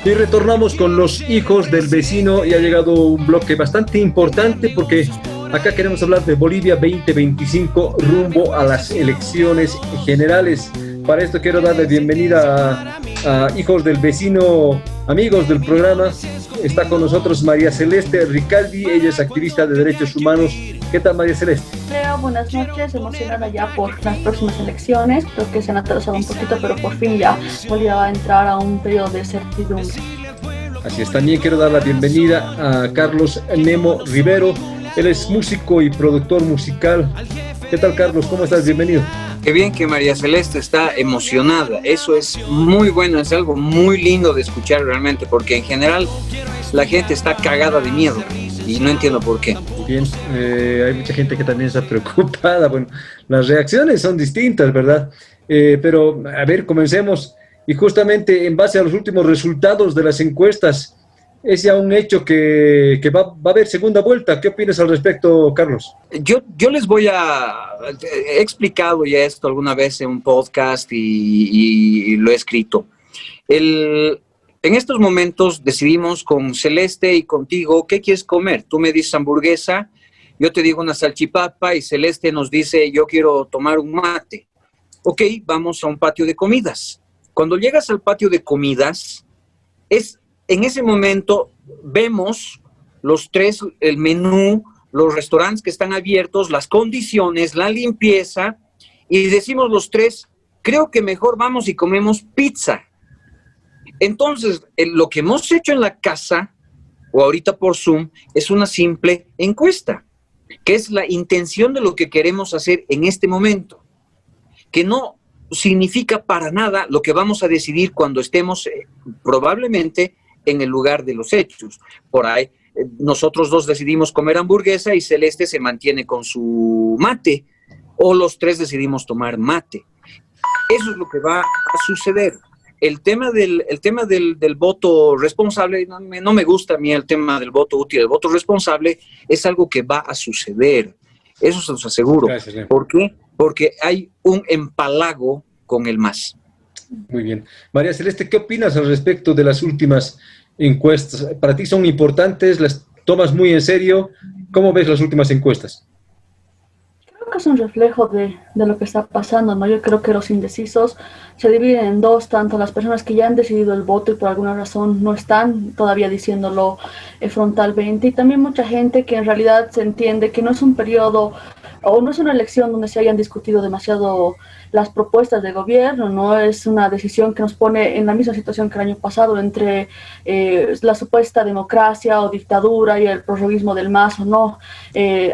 Y retornamos con los hijos del vecino y ha llegado un bloque bastante importante porque acá queremos hablar de Bolivia 2025 rumbo a las elecciones generales. Para esto quiero darle bienvenida a hijos del vecino, amigos del programa. Está con nosotros María Celeste Ricaldi, ella es activista de derechos humanos. ¿Qué tal, María Celeste? Leo, buenas noches, emocionada ya por las próximas elecciones. Creo que se han atrasado un poquito, pero por fin ya Bolivia va a entrar a un periodo de certidumbre. Así es, también quiero dar la bienvenida a Carlos Nemo Rivero. Él es músico y productor musical. ¿Qué tal, Carlos? ¿Cómo estás? Bienvenido. Qué bien que María Celeste está emocionada. Eso es muy bueno, es algo muy lindo de escuchar realmente, porque en general la gente está cagada de miedo y no entiendo por qué. Bien, hay mucha gente que también está preocupada. Bueno, las reacciones son distintas, ¿verdad? Pero, a ver, comencemos. Y justamente en base a los últimos resultados de las encuestas, es ya un hecho que va a haber segunda vuelta. ¿Qué opinas al respecto, Carlos? Yo les voy a... He explicado ya esto alguna vez en un podcast y lo he escrito. En estos momentos decidimos con Celeste y contigo, ¿qué quieres comer? Tú me dices hamburguesa, yo te digo una salchipapa y Celeste nos dice, yo quiero tomar un mate. Ok, vamos a un patio de comidas. Cuando llegas al patio de comidas, en ese momento vemos los tres, el menú, los restaurantes que están abiertos, las condiciones, la limpieza, y decimos los tres, creo que mejor vamos y comemos pizza. Entonces, lo que hemos hecho en la casa, o ahorita por Zoom, es una simple encuesta, que es la intención de lo que queremos hacer en este momento, que no significa para nada lo que vamos a decidir cuando estemos probablemente en el lugar de los hechos. Por ahí, nosotros dos decidimos comer hamburguesa y Celeste se mantiene con su mate, o los tres decidimos tomar mate. Eso es lo que va a suceder. El tema del voto responsable, no me gusta a mí el tema del voto útil. El voto responsable es algo que va a suceder. Eso se los aseguro. Gracias. ¿Por qué? Porque hay un empalago con el MAS. Muy bien. María Celeste, ¿qué opinas al respecto de las últimas encuestas? ¿Para ti son importantes? ¿Las tomas muy en serio? ¿Cómo ves las últimas encuestas? Creo que es un reflejo de lo que está pasando, ¿no? Yo creo que los indecisos se dividen en dos, tanto las personas que ya han decidido el voto y por alguna razón no están todavía diciéndolo frontalmente, y también mucha gente que en realidad se entiende que no es un periodo o no es una elección donde se hayan discutido demasiado las propuestas de gobierno, no es una decisión que nos pone en la misma situación que el año pasado entre la supuesta democracia o dictadura y el prorroguismo del MAS o no,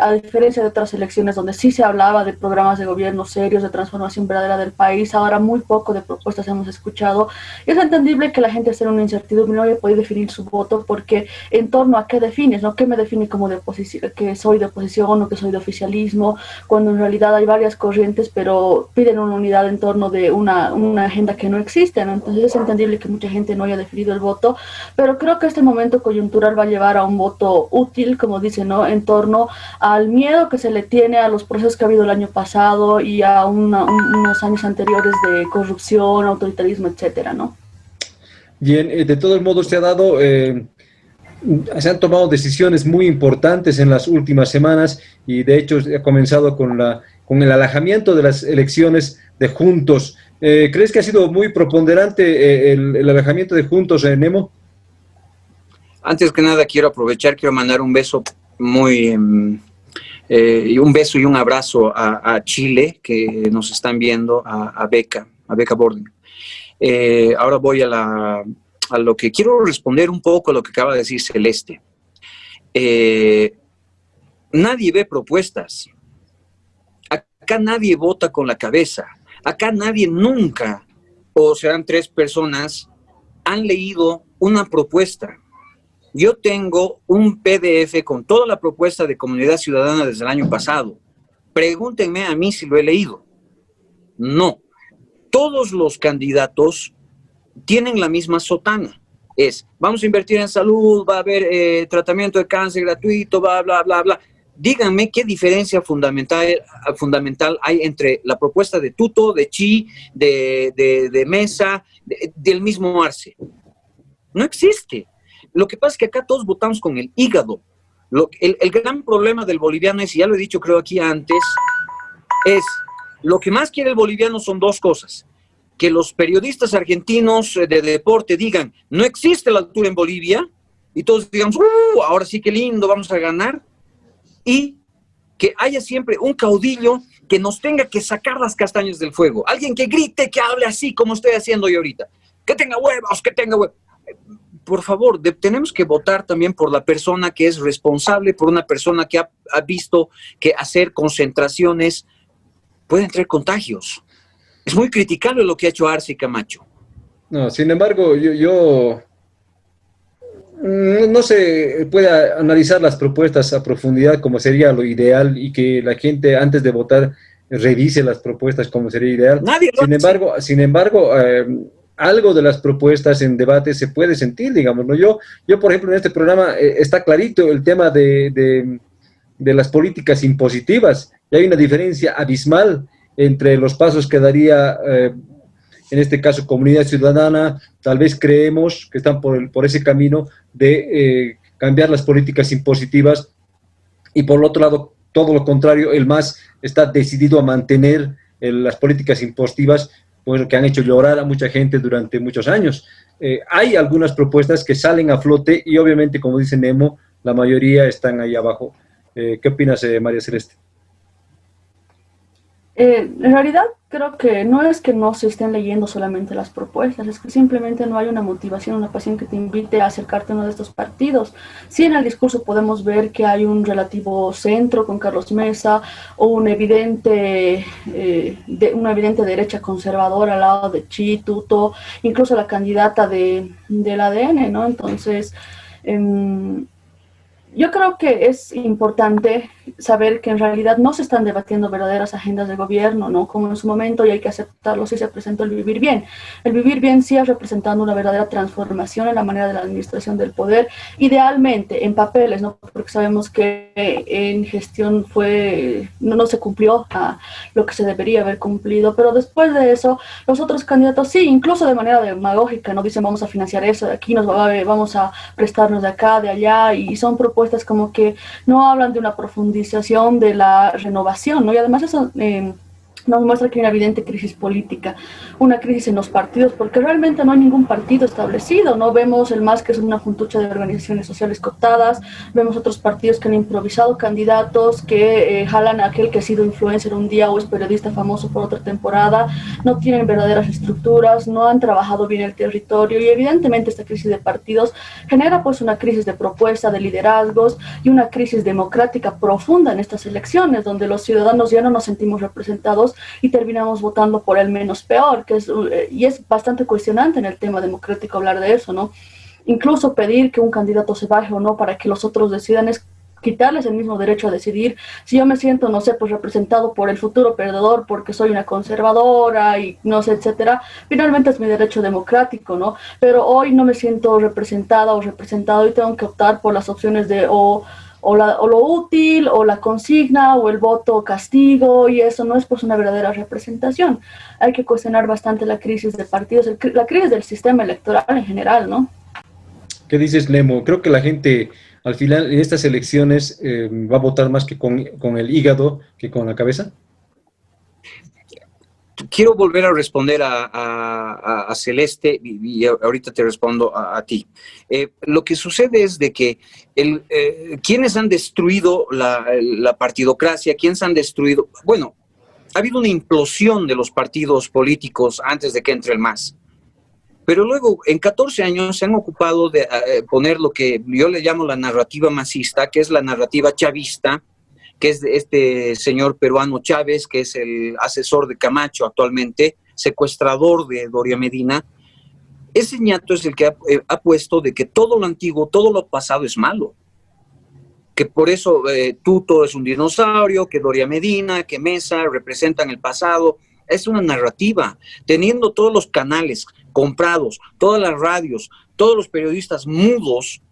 a diferencia de otras elecciones donde sí se hablaba de programas de gobierno serios, de transformación verdadera del país. Ahora muy poco de propuestas hemos escuchado. Y es entendible que la gente esté en una incertidumbre, no haya podido definir su voto, porque en torno a qué defines, ¿no? ¿Qué me define como de oposición, que soy de oposición o que soy de oficialismo? Cuando en realidad hay varias corrientes, pero piden una unidad en torno de una agenda que no existe, ¿no? Entonces es entendible que mucha gente no haya definido el voto, pero creo que este momento coyuntural va a llevar a un voto útil, como dice, ¿no? En torno al miedo que se le tiene a los procesos que ha habido el año pasado y a unos años anteriores de corrupción, autoritarismo, etcétera, ¿no? Bien, de todos modos se han tomado decisiones muy importantes en las últimas semanas y de hecho ha comenzado con el alejamiento de las elecciones de Juntos. ¿Crees que ha sido muy preponderante el alejamiento de Juntos, Nemo? Antes que nada quiero mandar un beso un beso y un abrazo a Chile, que nos están viendo, a Beca Borden. Ahora voy a lo que quiero responder un poco a lo que acaba de decir Celeste. Nadie ve propuestas. Acá nadie vota con la cabeza. Acá nadie nunca, o serán tres personas, han leído una propuesta. Yo tengo un PDF con toda la propuesta de Comunidad Ciudadana desde el año pasado. Pregúntenme a mí si lo he leído. No. Todos los candidatos tienen la misma sotana. Vamos a invertir en salud, va a haber tratamiento de cáncer gratuito, bla, bla, bla, bla. Díganme qué diferencia fundamental hay entre la propuesta de Tuto, de Chi, de Mesa, del mismo Arce. No existe. Lo que pasa es que acá todos votamos con el hígado. El gran problema del boliviano es, y ya lo he dicho creo aquí antes, es lo que más quiere el boliviano son dos cosas. Que los periodistas argentinos de deporte digan, no existe la altura en Bolivia, y todos digamos, ahora sí que lindo, vamos a ganar. Y que haya siempre un caudillo que nos tenga que sacar las castañas del fuego. Alguien que grite, que hable así como estoy haciendo yo ahorita. Que tenga huevos, que tenga huevos. Por favor, tenemos que votar también por la persona que es responsable, por una persona que ha visto que hacer concentraciones pueden traer contagios. Es muy criticable lo que ha hecho Arce Camacho. No, sin embargo, yo no se puede analizar las propuestas a profundidad como sería lo ideal y que la gente antes de votar revise las propuestas como sería ideal. Nadie lo hace. Sin embargo, algo de las propuestas en debate se puede sentir, digamos, ¿no? Yo por ejemplo, en este programa está clarito el tema de las políticas impositivas, y hay una diferencia abismal entre los pasos que daría, en este caso, Comunidad Ciudadana. Tal vez creemos que están por ese camino de cambiar las políticas impositivas, y por el otro lado, todo lo contrario, el MAS está decidido a mantener las políticas impositivas, pues, que han hecho llorar a mucha gente durante muchos años. Hay algunas propuestas que salen a flote y obviamente, como dice Nemo, la mayoría están ahí abajo. ¿Qué opinas, María Celeste? En realidad creo que no es que no se estén leyendo solamente las propuestas, es que simplemente no hay una motivación, una pasión que te invite a acercarte a uno de estos partidos. Sí, en el discurso podemos ver que hay un relativo centro con Carlos Mesa, o una evidente derecha conservadora al lado de Chi, Tuto, incluso la candidata del ADN, ¿no? Entonces, yo creo que es importante saber que en realidad no se están debatiendo verdaderas agendas de gobierno, ¿no? Como en su momento, y hay que aceptarlo, sí se presentó el Vivir Bien. El Vivir Bien sí es representando una verdadera transformación en la manera de la administración del poder, idealmente en papeles, ¿no? Porque sabemos que en gestión no se cumplió a lo que se debería haber cumplido, pero después de eso, los otros candidatos sí, incluso de manera demagógica, ¿no? Dicen, vamos a financiar eso de aquí, vamos a prestarnos de acá, de allá, y son propuestas como que no hablan de una profundización de la renovación, ¿no? Y además eso nos muestra que hay una evidente crisis política, una crisis en los partidos, porque realmente no hay ningún partido establecido, ¿no? Vemos el MAS, que es una juntucha de organizaciones sociales cooptadas, vemos otros partidos que han improvisado candidatos, que jalan a aquel que ha sido influencer un día o es periodista famoso por otra temporada, no tienen verdaderas estructuras, no han trabajado bien el territorio, y evidentemente esta crisis de partidos genera pues una crisis de propuesta, de liderazgos, y una crisis democrática profunda en estas elecciones, donde los ciudadanos ya no nos sentimos representados y terminamos votando por el menos peor, y es bastante cuestionante en el tema democrático hablar de eso, ¿no? Incluso pedir que un candidato se baje o no para que los otros decidan es quitarles el mismo derecho a decidir. Si yo me siento, no sé, pues representado por el futuro perdedor porque soy una conservadora y no sé, etcétera, finalmente es mi derecho democrático, ¿no? Pero hoy no me siento representada o representado y tengo que optar por las opciones de o lo útil, o la consigna, o el voto castigo, y eso no es pues una verdadera representación. Hay que cuestionar bastante la crisis de partidos, la crisis del sistema electoral en general, ¿no? ¿Qué dices, Nemo? Creo que la gente, al final, en estas elecciones, va a votar más que con el hígado que con la cabeza. Quiero volver a responder a Celeste y ahorita te respondo a ti. Lo que sucede es de que quienes han destruido la partidocracia, quienes han destruido... Bueno, ha habido una implosión de los partidos políticos antes de que entre el MAS. Pero luego, en 14 años, se han ocupado de poner lo que yo le llamo la narrativa masista, que es la narrativa chavista, que es de este señor peruano Chávez, que es el asesor de Camacho actualmente, secuestrador de Doria Medina. Ese ñato es el que ha puesto de que todo lo antiguo, todo lo pasado es malo. Que por eso Tuto es un dinosaurio, que Doria Medina, que Mesa representan el pasado. Es una narrativa, teniendo todos los canales comprados, todas las radios, todos los periodistas mudos,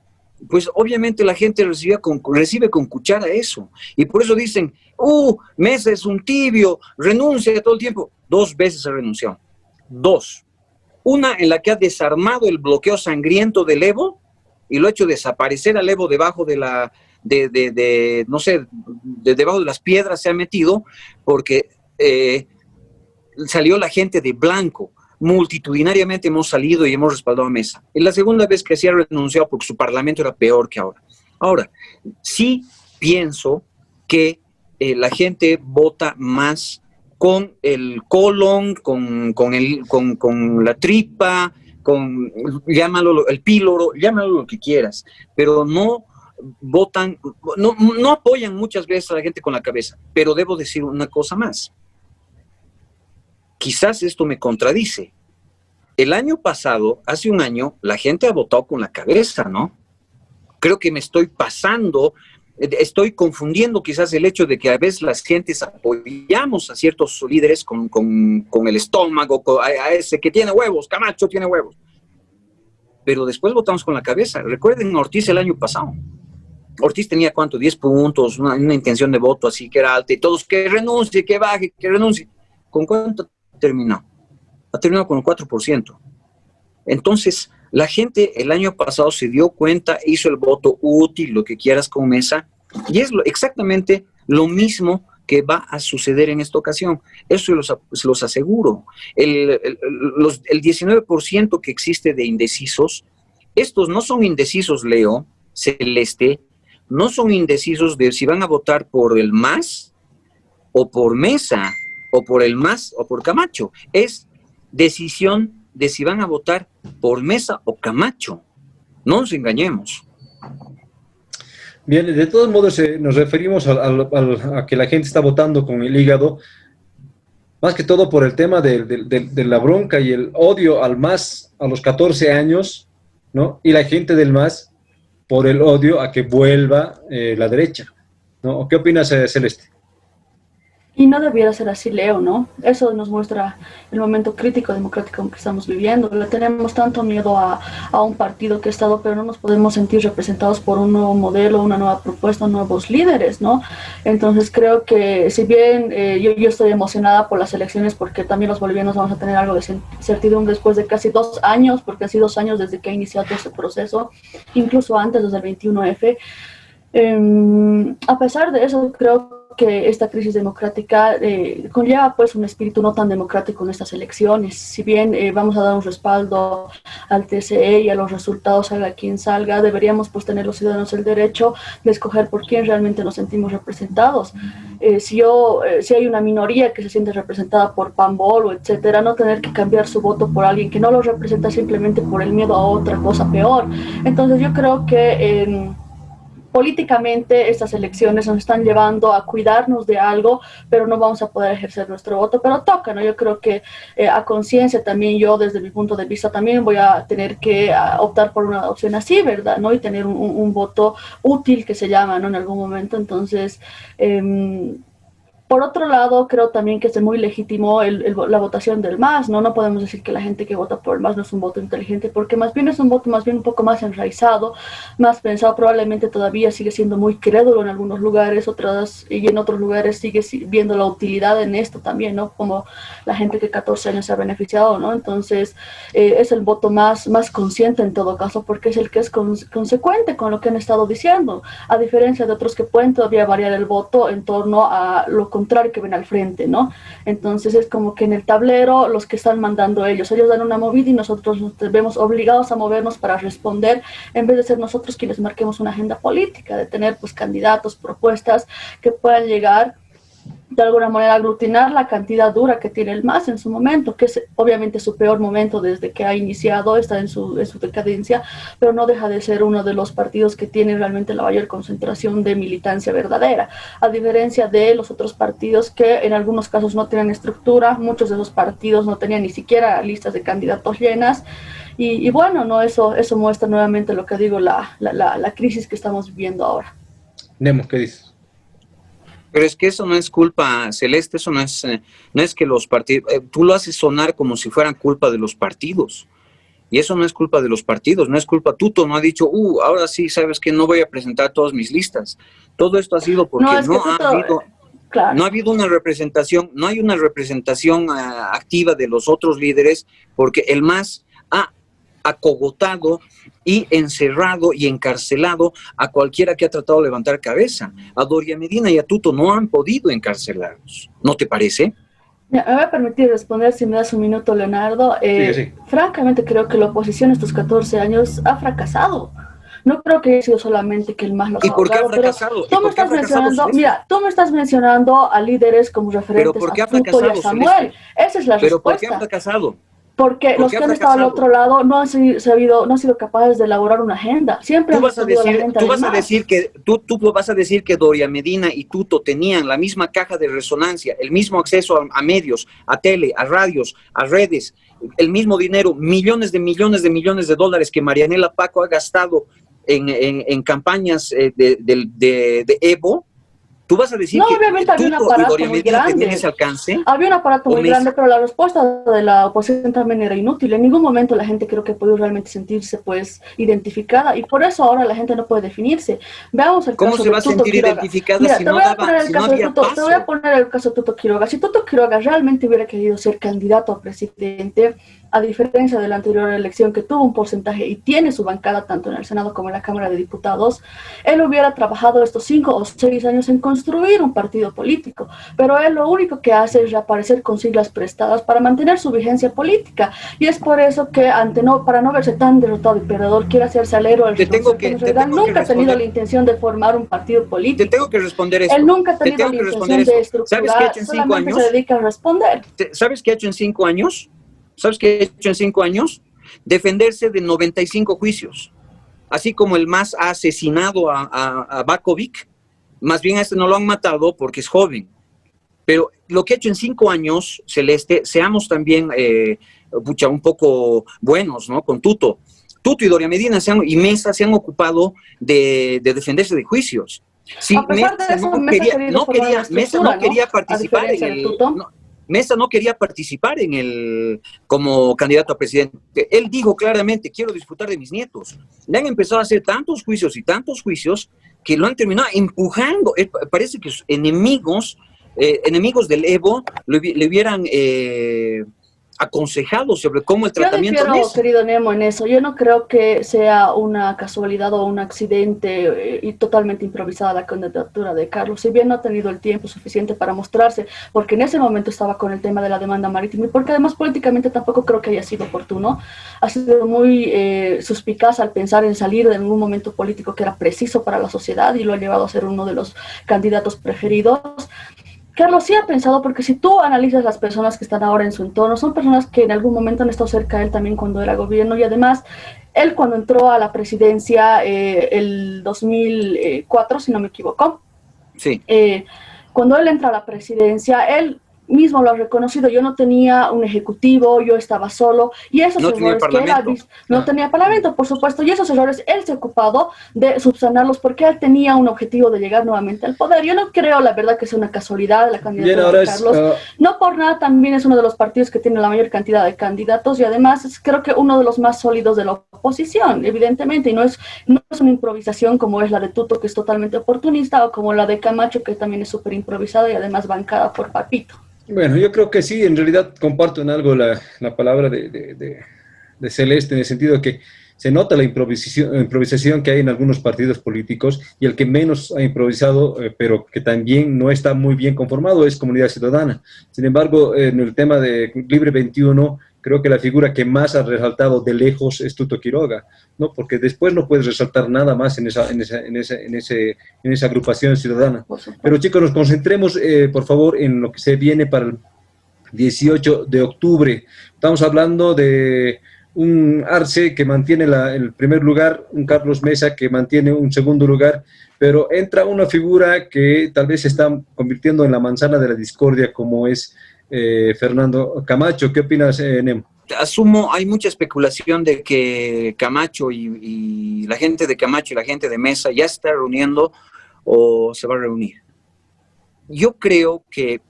pues obviamente la gente recibe con cuchara eso. Y por eso dicen, Mesa es un tibio, renuncia todo el tiempo. 2 veces ha renunciado. 2. Una en la que ha desarmado el bloqueo sangriento del Evo y lo ha hecho desaparecer al Evo debajo de la, no sé, debajo de las piedras se ha metido porque salió la gente de blanco. Multitudinariamente hemos salido y hemos respaldado a Mesa. Es la segunda vez que se ha renunciado porque su parlamento era peor que ahora. Ahora, sí pienso que la gente vota más con el colon, con la tripa, llámalo el píloro, llámalo lo que quieras, pero no votan, no apoyan muchas veces a la gente con la cabeza. Pero debo decir una cosa más. Quizás esto me contradice. El año pasado, hace un año, la gente ha votado con la cabeza, ¿no? Creo que me estoy pasando, estoy confundiendo quizás el hecho de que a veces las gentes apoyamos a ciertos líderes con el estómago, a ese que tiene huevos, Camacho tiene huevos. Pero después votamos con la cabeza. Recuerden a Ortiz el año pasado. Ortiz tenía, ¿cuánto? 10 puntos, una intención de voto así que era alta, y todos que renuncie, que baje, que renuncie. ¿Con cuánto terminó? Ha terminado con el 4%. Entonces, la gente el año pasado se dio cuenta, hizo el voto útil, lo que quieras con Mesa, y es exactamente lo mismo que va a suceder en esta ocasión. Eso se los aseguro. El 19% que existe de indecisos, estos no son indecisos, Leo, Celeste, no son indecisos de si van a votar por el MAS o por Mesa, o por el MAS o por Camacho. Es decisión de si van a votar por Mesa o Camacho. No nos engañemos. Bien, de todos modos nos referimos a que la gente está votando con el hígado, más que todo por el tema de la bronca y el odio al MAS a los 14 años, ¿no? Y la gente del MAS por el odio a que vuelva la derecha, ¿no? ¿Qué opinas, Celeste? Y no debiera ser así, Leo, ¿no? Eso nos muestra el momento crítico democrático en que estamos viviendo. Le tenemos tanto miedo a un partido que ha estado, pero no nos podemos sentir representados por un nuevo modelo, una nueva propuesta, nuevos líderes, ¿no? Entonces creo que si bien yo estoy emocionada por las elecciones, porque también los bolivianos vamos a tener algo de certidumbre después de casi 2 años, porque ha sido 2 años desde que ha iniciado todo este proceso, incluso antes, desde el 21F. A pesar de eso, creo que esta crisis democrática conlleva pues un espíritu no tan democrático en estas elecciones. Si bien vamos a dar un respaldo al TCE y a los resultados, salga quien salga, deberíamos pues tener los ciudadanos el derecho de escoger por quién realmente nos sentimos representados. Si hay una minoría que se siente representada por Pambol o etcétera, no tener que cambiar su voto por alguien que no lo representa simplemente por el miedo a otra cosa peor. Entonces yo creo que políticamente estas elecciones nos están llevando a cuidarnos de algo, pero no vamos a poder ejercer nuestro voto, pero toca, ¿no? Yo creo que a conciencia también yo, desde mi punto de vista, también voy a tener que optar por una opción así, ¿verdad? ¿No? Y tener un voto útil que se llama, ¿no? En algún momento, entonces... por otro lado, creo también que es muy legítimo la votación del MAS, ¿no? No podemos decir que la gente que vota por el MAS no es un voto inteligente, porque más bien es un voto más bien un poco más enraizado, más pensado, probablemente todavía sigue siendo muy crédulo en algunos lugares, y en otros lugares sigue viendo la utilidad en esto también, ¿no? Como la gente que 14 años se ha beneficiado, ¿no? Entonces, es el voto más consciente en todo caso, porque es el que es consecuente con lo que han estado diciendo, a diferencia de otros que pueden todavía variar el voto en torno a lo contrario que ven al frente, ¿no? Entonces es como que en el tablero los que están mandando ellos dan una movida y nosotros nos vemos obligados a movernos para responder, en vez de ser nosotros quienes marquemos una agenda política, de tener pues candidatos, propuestas que puedan llegar de alguna manera aglutinar la cantidad dura que tiene el MAS en su momento, que es obviamente su peor momento desde que ha iniciado, está en su decadencia, pero no deja de ser uno de los partidos que tiene realmente la mayor concentración de militancia verdadera, a diferencia de los otros partidos que en algunos casos no tienen estructura, muchos de esos partidos no tenían ni siquiera listas de candidatos llenas, y bueno, no, eso muestra nuevamente lo que digo, la crisis que estamos viviendo ahora. Nemo, ¿qué dices? Pero es que eso no es culpa, Celeste, eso no es que los partidos, tú lo haces sonar como si fueran culpa de los partidos, y eso no es culpa de los partidos, no es culpa, Tuto no ha dicho, ahora sí, sabes que no voy a presentar todas mis listas, todo esto ha sido porque no ha habido... Claro. No ha habido una representación, no hay una representación activa de los otros líderes, porque el MAS ha acogotado y encerrado y encarcelado a cualquiera que ha tratado de levantar cabeza. A Doria Medina y a Tuto no han podido encarcelarlos. ¿No te parece? Me voy a permitir responder si me das un minuto, Leonardo. Sí. Francamente creo que la oposición estos 14 años ha fracasado. No creo que haya sido solamente que el MAS los ¿Y ha por qué ha ahogado, pero fracasado? tú me estás mencionando, mira, tú me estás mencionando a líderes como referentes ¿Pero por qué a ha Tuto y a fracasado, Samuel. Celeste? Esa es la ¿Pero por qué ha respuesta. fracasado? Porque ¿Por los qué que ha han estado al fracasado? otro lado no han sido capaces de elaborar una agenda. Siempre han respondido a la agenda del MAS. Tú vas a decir que Doria Medina y Tuto tenían la misma caja de resonancia, el mismo acceso a medios, a tele, a radios, a redes, el mismo dinero, millones de dólares que Marianela Paco ha gastado en campañas de Evo. ¿Tú vas a decir No, que obviamente había un Tuto y aparato Doria muy Medina tenían grande. ese alcance? Había un aparato muy grande, pero la respuesta de la oposición también era inútil. En ningún momento la gente creo que pudo realmente sentirse pues identificada y por eso ahora la gente no puede definirse. Veamos el ¿Cómo caso se de va a Tuto sentir Quiroga. identificada Mira, si te no voy a poner el si no caso de había Tuto, te voy a paso? poner el caso de Tuto Quiroga. Si Tuto Quiroga realmente hubiera querido ser candidato a presidente, a diferencia de la anterior elección que tuvo un porcentaje y tiene su bancada tanto en el Senado como en la Cámara de Diputados, él hubiera trabajado estos 5 o 6 años en construir un partido político, pero él lo único que hace es reaparecer con siglas prestadas para mantener su vigencia política, y es por eso que para no verse tan derrotado y perdedor, quiere hacerse al héroe del reconocimiento, que en realidad nunca ha tenido la intención de formar un partido político. Te tengo que responder esto. Él nunca ha tenido la intención de estructurar, ¿Sabes qué ha hecho en 5 solamente años? se dedica a responder. ¿Sabes qué ha hecho en 5 años? ¿Sabes qué ha hecho en 5 años? Defenderse de 95 juicios. Así como el MAS ha asesinado a Bakovic, más bien a este no lo han matado porque es joven. Pero lo que ha hecho en 5 años, Celeste, seamos también un poco buenos, ¿no? Con Tuto. Tuto y Doria Medina y Mesa se han ocupado de defenderse de juicios. Sí, a pesar de eso, Mesa no quería participar en el... Mesa no quería participar como candidato a presidente. Él dijo claramente, quiero disfrutar de mis nietos. Le han empezado a hacer tantos juicios que lo han terminado empujando. Parece que sus enemigos del Evo le hubieran aconsejado sobre cómo el tratamiento Yo difiero, querido Nemo, en eso. Yo no creo que sea una casualidad o un accidente y totalmente improvisada la candidatura de Carlos, si bien no ha tenido el tiempo suficiente para mostrarse, porque en ese momento estaba con el tema de la demanda marítima y porque además políticamente tampoco creo que haya sido oportuno. Ha sido muy suspicaz al pensar en salir de un momento político que era preciso para la sociedad y lo ha llevado a ser uno de los candidatos preferidos. Carlos sí ha pensado, porque si tú analizas las personas que están ahora en su entorno, son personas que en algún momento han estado cerca de él también cuando era gobierno, y además él cuando entró a la presidencia el 2004, si no me equivoco, sí. Cuando él entra a la presidencia, él mismo lo ha reconocido, yo no tenía un ejecutivo, yo estaba solo, y esos errores que él ha visto, no tenía parlamento, por supuesto, y esos errores él se ha ocupado de subsanarlos porque él tenía un objetivo de llegar nuevamente al poder. Yo no creo, la verdad, que sea una casualidad la candidatura de Carlos, no por nada también es uno de los partidos que tiene la mayor cantidad de candidatos y además creo que uno de los más sólidos de la oposición, evidentemente, y no es una improvisación como es la de Tuto, que es totalmente oportunista, o como la de Camacho, que también es súper improvisada y además bancada por Papito. Bueno, yo creo que sí, en realidad comparto en algo la palabra de Celeste, en el sentido de que se nota la improvisación que hay en algunos partidos políticos, y el que menos ha improvisado, pero que también no está muy bien conformado, es Comunidad Ciudadana. Sin embargo, en el tema de Libre 21, creo que la figura que más ha resaltado de lejos es Tuto Quiroga, ¿no? Porque después no puedes resaltar nada más en esa agrupación ciudadana. Pero chicos, nos concentremos, por favor, en lo que se viene para el 18 de octubre. Estamos hablando de un Arce que mantiene el primer lugar, un Carlos Mesa que mantiene un segundo lugar, pero entra una figura que tal vez se está convirtiendo en la manzana de la discordia, como es Fernando Camacho. ¿Qué opinas, Nemo? Asumo, hay mucha especulación de que Camacho y la gente de Camacho y la gente de Mesa ya se está reuniendo o se va a reunir. Yo creo que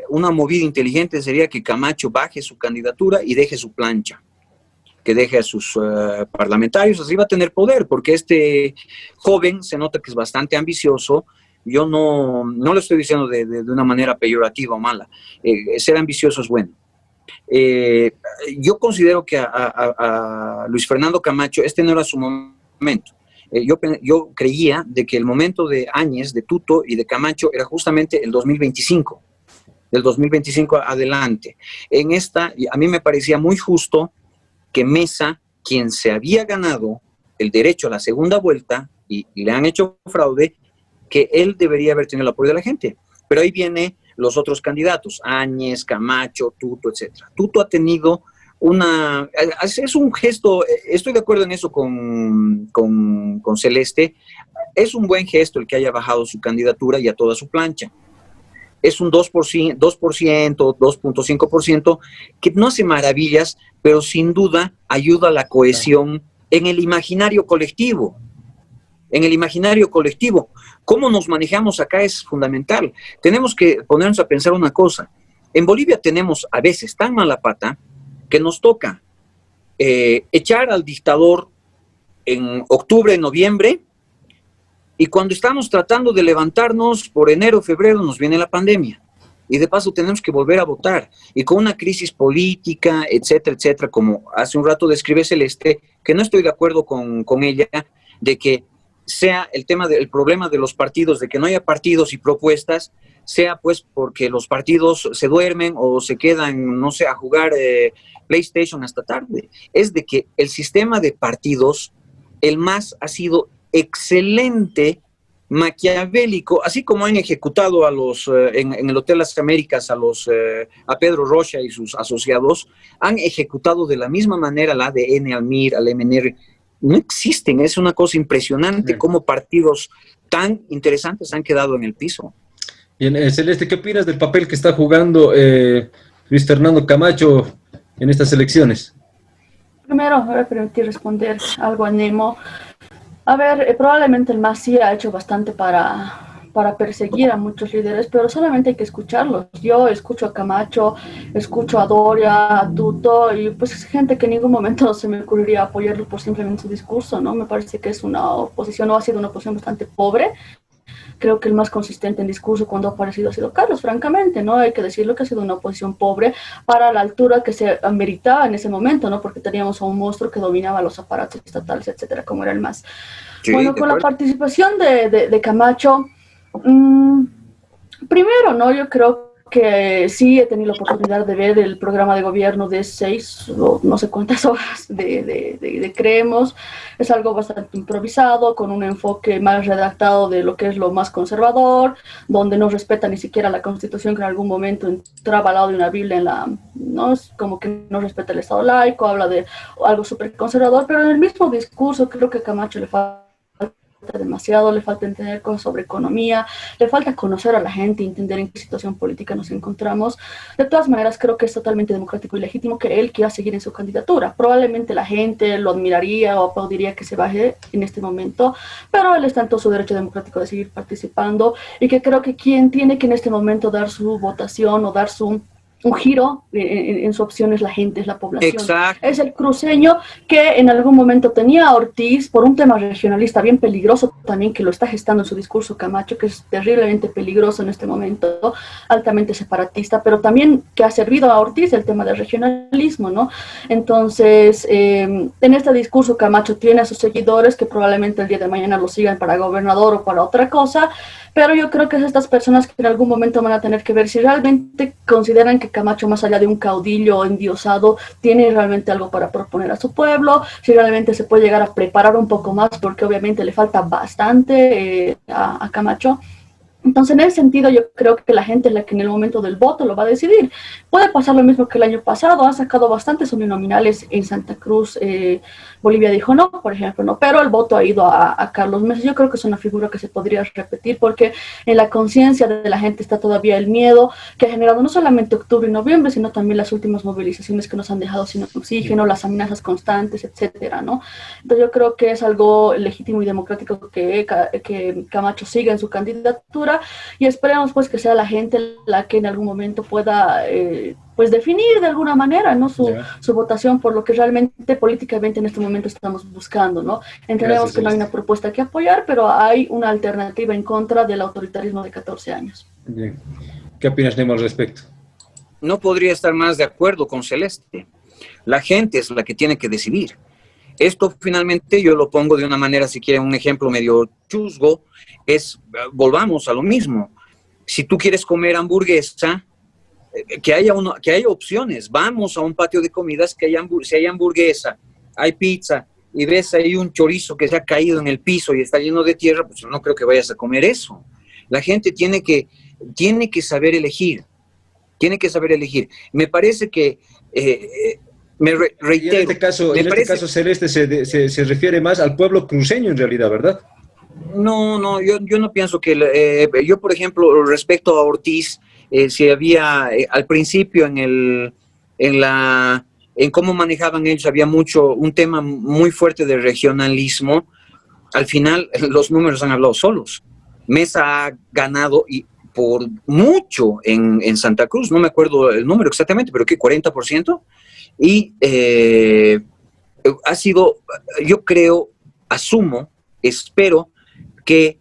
una movida inteligente sería que Camacho baje su candidatura y deje su plancha, que deje a sus parlamentarios, así va a tener poder, porque este joven se nota que es bastante ambicioso, yo no lo estoy diciendo de una manera peyorativa o mala. Ser ambicioso es bueno. Yo considero que a Luis Fernando Camacho este no era su momento. Yo creía de que el momento de Áñez, de Tuto y de Camacho era justamente el 2025, del 2025 adelante. A mí me parecía muy justo que Mesa, quien se había ganado el derecho a la segunda vuelta y le han hecho fraude, que él debería haber tenido el apoyo de la gente. Pero ahí vienen los otros candidatos, Áñez, Camacho, Tuto, etc. Tuto ha tenido es un gesto, estoy de acuerdo en eso con Celeste, es un buen gesto el que haya bajado su candidatura y a toda su plancha. Es un 2%, 2.5%, que no hace maravillas, pero sin duda ayuda a la cohesión en el imaginario colectivo. En el imaginario colectivo, cómo nos manejamos acá es fundamental. Tenemos que ponernos a pensar una cosa. En Bolivia tenemos a veces tan mala pata que nos toca echar al dictador en octubre, noviembre, y cuando estamos tratando de levantarnos por enero, febrero, nos viene la pandemia. Y de paso tenemos que volver a votar. Y con una crisis política, etcétera, etcétera, como hace un rato describe Celeste, que no estoy de acuerdo con ella, de que sea el problema de los partidos, de que no haya partidos y propuestas, sea pues porque los partidos se duermen o se quedan, no sé, a jugar PlayStation hasta tarde. Es de que el sistema de partidos, el MAS ha sido excelente, maquiavélico, así como han ejecutado a en el Hotel Las Américas a Pedro Rocha y sus asociados, han ejecutado de la misma manera al ADN, al MIR, al MNR. No existen, es una cosa impresionante cómo partidos tan interesantes han quedado en el piso. Bien, Celeste, ¿qué opinas del papel que está jugando Luis Fernando Camacho en estas elecciones? Primero, me voy a permitir responder algo a Nemo. A ver, probablemente el MAS sí ha hecho bastante para perseguir a muchos líderes, pero solamente hay que escucharlos. Yo escucho a Camacho, escucho a Doria, a Tuto, y pues es gente que en ningún momento se me ocurriría apoyarlo por simplemente su discurso, ¿no? Me parece que es una oposición, o ha sido una oposición bastante pobre. Creo que el más consistente en discurso cuando ha aparecido ha sido Carlos, francamente, ¿no? Hay que decirlo que ha sido una oposición pobre para la altura que se ameritaba en ese momento, ¿no? Porque teníamos a un monstruo que dominaba los aparatos estatales, etcétera, como era el MAS. Sí, bueno, con la participación de Camacho, primero, ¿no? Yo creo que sí he tenido la oportunidad de ver el programa de gobierno de 6 o no sé cuántas horas de Creemos. Es algo bastante improvisado, con un enfoque más redactado de lo que es lo más conservador, donde no respeta ni siquiera la Constitución, que en algún momento entraba al lado de una Biblia ¿no? Es como que no respeta el Estado laico, habla de algo súper conservador, pero en el mismo discurso creo que a Camacho le falta demasiado, le falta entender cosas sobre economía, le falta conocer a la gente y entender en qué situación política nos encontramos. De todas maneras, creo que es totalmente democrático y legítimo que él quiera seguir en su candidatura. Probablemente la gente lo admiraría o aplaudiría que se baje en este momento, pero él está en todo su derecho democrático de seguir participando, y que creo que quien tiene que en este momento dar su votación o dar un giro en su opción es la gente, es la población. Exacto. Es el cruceño que en algún momento tenía a Ortiz por un tema regionalista bien peligroso también, que lo está gestando en su discurso Camacho, que es terriblemente peligroso en este momento, altamente separatista, pero también que ha servido a Ortiz el tema del regionalismo, ¿no? Entonces, en este discurso Camacho tiene a sus seguidores que probablemente el día de mañana lo sigan para gobernador o para otra cosa, pero yo creo que es estas personas que en algún momento van a tener que ver si realmente consideran que Camacho, más allá de un caudillo endiosado, tiene realmente algo para proponer a su pueblo, si realmente se puede llegar a preparar un poco más, porque obviamente le falta bastante a Camacho. Entonces, en ese sentido, yo creo que la gente es la que en el momento del voto lo va a decidir. Puede pasar lo mismo que el año pasado, han sacado bastantes uninominales en Santa Cruz, Bolivia dijo no, por ejemplo, no, pero el voto ha ido a Carlos Mesa. Yo creo que es una figura que se podría repetir, porque en la conciencia de la gente está todavía el miedo que ha generado no solamente octubre y noviembre, sino también las últimas movilizaciones que nos han dejado sin oxígeno, las amenazas constantes, etcétera, ¿no? Entonces yo creo que es algo legítimo y democrático que Camacho siga en su candidatura, y esperemos pues que sea la gente la que en algún momento pueda pues definir de alguna manera, ¿no? Ya. Su votación por lo que realmente políticamente en este momento estamos buscando, ¿no? Entendemos Gracias, que no hay una Celeste. propuesta que apoyar, pero hay una alternativa en contra del autoritarismo de 14 años. Bien. ¿Qué opinas, Nemo, al respecto? No podría estar más de acuerdo con Celeste. La gente es la que tiene que decidir. Esto finalmente yo lo pongo de una manera, si quieren, un ejemplo medio chusgo, es, volvamos a lo mismo. Si tú quieres comer hamburguesa, que haya opciones. Vamos a un patio de comidas, si hay hamburguesa, hay pizza, y ves ahí un chorizo que se ha caído en el piso y está lleno de tierra, pues no creo que vayas a comer eso. La gente tiene que saber elegir. Tiene que saber elegir. Me parece que, Y en este caso, Celeste se refiere más al pueblo cruceño en realidad, ¿verdad? No, yo no pienso que, yo por ejemplo, respecto a Ortiz, si había, al principio en cómo manejaban ellos, había un tema muy fuerte de regionalismo. Al final, los números han hablado solos. Mesa ha ganado y por mucho en Santa Cruz, no me acuerdo el número exactamente, pero ¿qué? 40%. Y ha sido, yo creo, asumo, espero que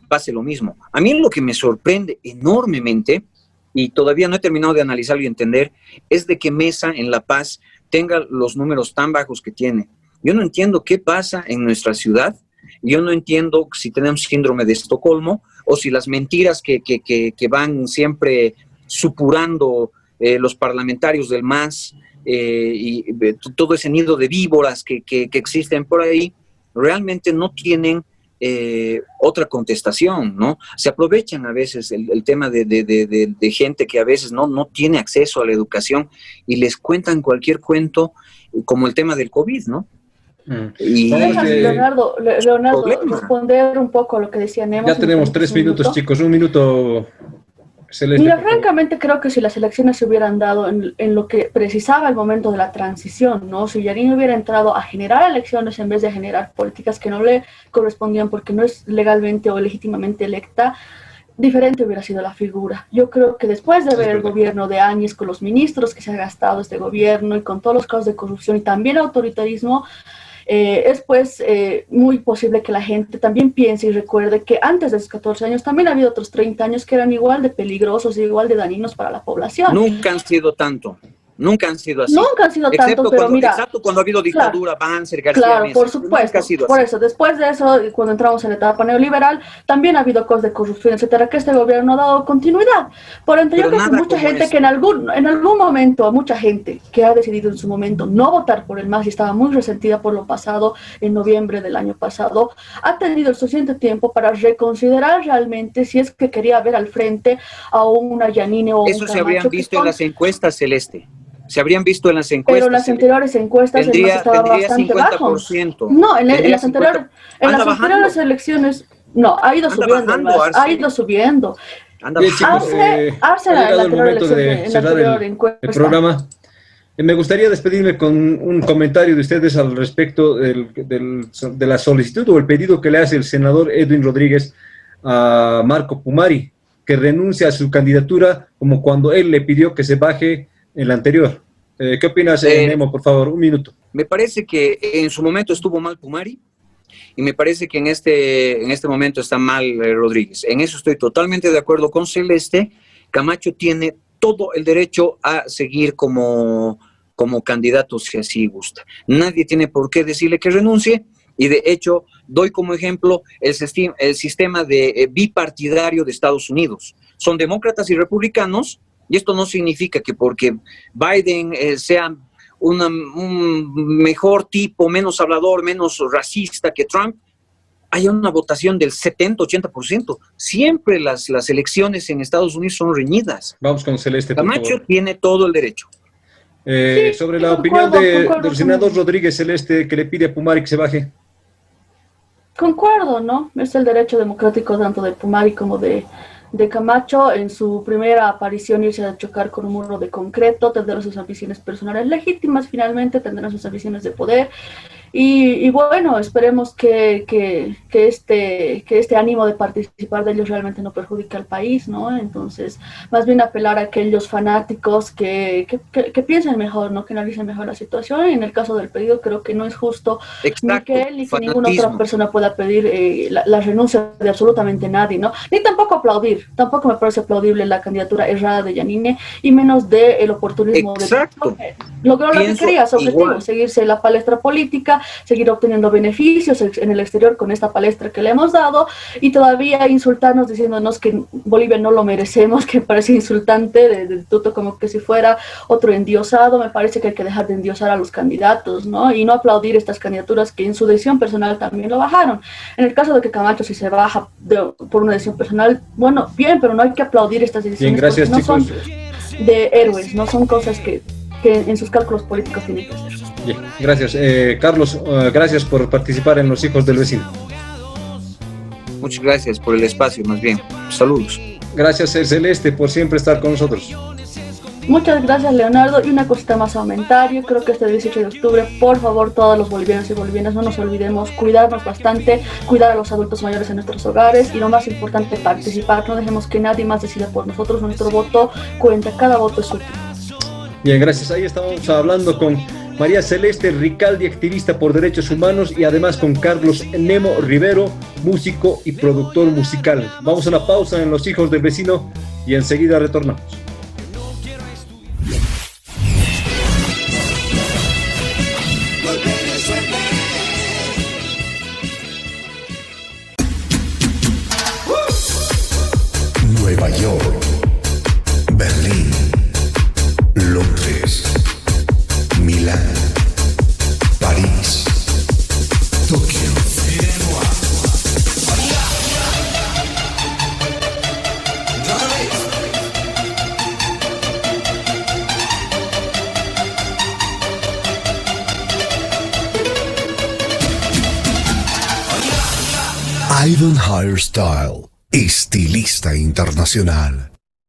pase lo mismo. A mí lo que me sorprende enormemente, y todavía no he terminado de analizarlo y entender, es de que Mesa en La Paz tenga los números tan bajos que tiene. Yo no entiendo qué pasa en nuestra ciudad. Yo no entiendo si tenemos síndrome de Estocolmo o si las mentiras que van siempre supurando los parlamentarios del MAS y todo ese nido de víboras que existen por ahí, realmente no tienen otra contestación, ¿no? Se aprovechan a veces el tema de gente que a veces no tiene acceso a la educación y les cuentan cualquier cuento, como el tema del COVID, ¿no? Y Leonardo, responder un poco a lo que decía Nemo. Ya tenemos 3 minutos, chicos. Un minuto, Celeste. Mira, francamente creo que si las elecciones se hubieran dado en lo que precisaba el momento de la transición, ¿no? Si Yarín hubiera entrado a generar elecciones en vez de generar políticas que no le correspondían porque no es legalmente o legítimamente electa, diferente hubiera sido la figura. Yo creo que después de ver el gobierno de Áñez, con los ministros que se ha gastado este gobierno y con todos los casos de corrupción y también autoritarismo, es pues muy posible que la gente también piense y recuerde que antes de esos 14 años también ha habido otros 30 años que eran igual de peligrosos y igual de dañinos para la población. Nunca han sido tanto. Nunca han sido así. Nunca han sido tanto, pero mira... Excepto cuando ha habido dictadura, claro, Banzer, García Claro, Mesa, por supuesto. Por eso, después de eso, cuando entramos en la etapa neoliberal, también ha habido cosas de corrupción, etcétera, que este gobierno no ha dado continuidad. Por ende, yo creo que mucha gente que en algún momento, mucha gente que ha decidido en su momento no votar por el MAS y estaba muy resentida por lo pasado en noviembre del año pasado, ha tenido el suficiente tiempo para reconsiderar realmente si es que quería ver al frente a una Yanine o un Eso se habrían visto en las encuestas, Celeste. Se habrían visto en las encuestas. Pero las anteriores encuestas el MAS estaba bastante bajo. No, en las anteriores elecciones, no, ha ido subiendo. Ha ido subiendo. Arce ha llegado el momento de cerrar el programa. Me gustaría despedirme con un comentario de ustedes al respecto de la solicitud o el pedido que le hace el senador Edwin Rodríguez a Marco Pumari, que renuncia a su candidatura como cuando él le pidió que se baje el anterior. ¿Qué opinas, Nemo, por favor? Un minuto. Me parece que en su momento estuvo mal Pumari y me parece que en este momento está mal Rodríguez. En eso estoy totalmente de acuerdo con Celeste. Camacho tiene todo el derecho a seguir como candidato si así gusta. Nadie tiene por qué decirle que renuncie y de hecho doy como ejemplo el sistema de bipartidario de Estados Unidos. Son demócratas y republicanos. Y esto no significa que porque Biden sea un mejor tipo, menos hablador, menos racista que Trump, haya una votación del 70-80%. Siempre las elecciones en Estados Unidos son reñidas. Vamos con Celeste, por Camacho favor. Tiene todo el derecho. Sí, sobre la opinión del senador Rodríguez, Celeste, que le pide a Pumari que se baje. Concuerdo, ¿no? Es el derecho democrático tanto de Pumari como de Camacho. En su primera aparición irse a chocar con un muro de concreto, tendrá sus ambiciones personales legítimas, finalmente tendrá sus ambiciones de poder, Y bueno, esperemos que este ánimo de participar de ellos realmente no perjudique al país, ¿no? Entonces, más bien apelar a aquellos fanáticos que piensen mejor, ¿no? Que analicen mejor la situación. Y en el caso del pedido, creo que no es justo ni Exacto, que él ni que ninguna otra persona pueda pedir la renuncia de absolutamente nadie, ¿no? Ni tampoco aplaudir, tampoco me parece aplaudible la candidatura errada de Yanine, y menos del oportunismo. Exacto. De logró lo que quería, su objetivo, igual. Seguirse la palestra política, seguir obteniendo beneficios en el exterior con esta palestra que le hemos dado, y todavía insultarnos diciéndonos que Bolivia no lo merecemos, que parece insultante, del tuto, como que si fuera otro endiosado. Me parece que hay que dejar de endiosar a los candidatos, ¿no? Y no aplaudir estas candidaturas que en su decisión personal también lo bajaron. En el caso de que Camacho, si se baja por una decisión personal, bueno, bien, pero no hay que aplaudir estas decisiones. Bien, gracias, no chicos. Son de héroes, no son cosas que en sus cálculos políticos tienen que hacer. Bien, gracias. Carlos, gracias por participar en Los Hijos del Vecino. Muchas gracias por el espacio, más bien. Saludos. Gracias, Celeste, por siempre estar con nosotros. Muchas gracias, Leonardo. Y una cosita más a aumentar. Yo creo que este 18 de octubre, por favor, todos los bolivianos y bolivianas, no nos olvidemos cuidarnos bastante, cuidar a los adultos mayores en nuestros hogares y, lo más importante, participar. No dejemos que nadie más decida por nosotros. Nuestro voto cuenta, cada voto es útil. Bien, gracias. Ahí estamos hablando con María Celeste Ricaldi, activista por derechos humanos, y además con Carlos Nemo Rivero, músico y productor musical. Vamos a una pausa en Los Hijos del Vecino y enseguida retornamos. Nueva York, Berlín, Londres, Milán, París, Tokio. Ivan Hairstyle, estilista internacional.